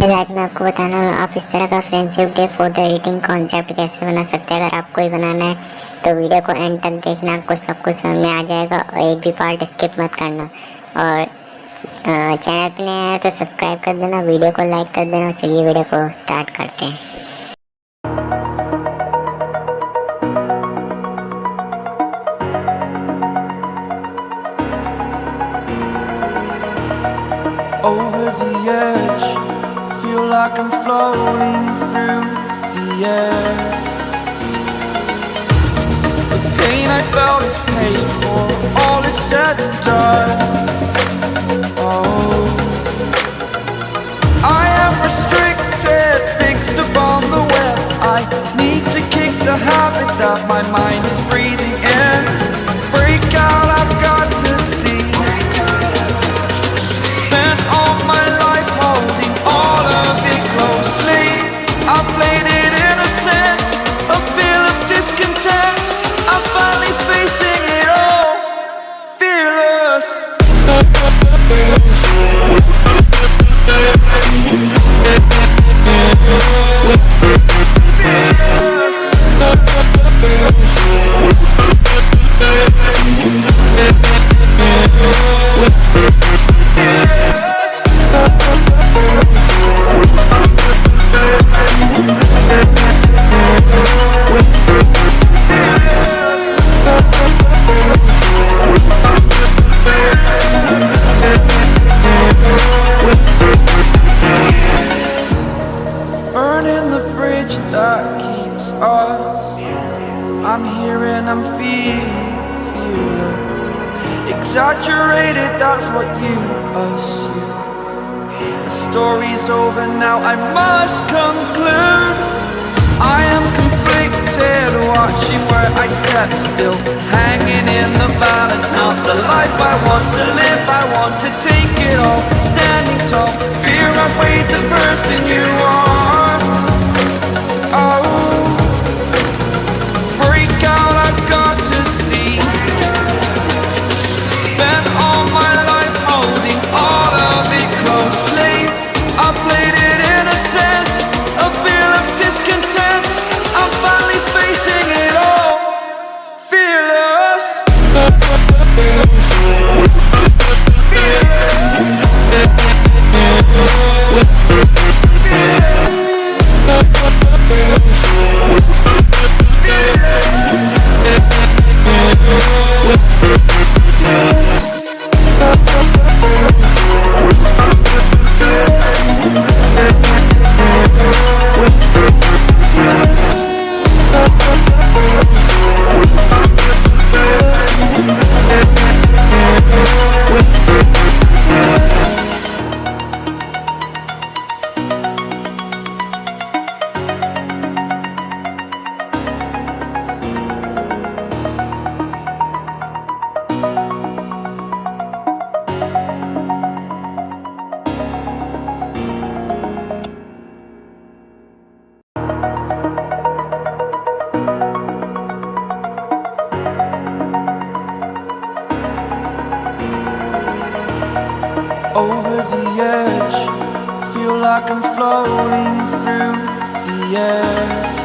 आज मैं आपको बताना हूँ आप इस तरह का friendship day photo editing concept कैसे बना सकते हैं। अगर आपको ही बनाना है तो वीडियो को एंड तक देखना, आपको सब कुछ समझ में आ जाएगा और एक भी पार्ट स्किप मत करना। और चैनल पे नया है तो सब्सक्राइब कर देना, वीडियो को लाइक कर देना। चलिए वीडियो को स्टार्ट करते हैं। Over the edge, feel like I'm floating through the air. The pain I felt is paid for, all is said and done. Oh, I am restricted, fixed upon the web. I need to kick the habit that my mind is breathing in. Break out, I've got to see. Spent all my life holding all of it closely. I played it innocent, a feel of discontent. I'm finally facing it all, fearless. Burning the bridge that keeps us. I'm here and I'm feeling fearless. Exaggerated, that's what you assume. The story's over now, I must conclude. I am conflicted, watching where I step still, hanging in the balance. Not the life I want to live, I want to take it all. Standing tall, fear outweighed the person you are. Oh, break out, I've got to see. Spent all my life holding all of it closely. I played it innocent, a feel of discontent. I'm finally facing it all, fearless. Over the edge, feel like I'm floating through the air.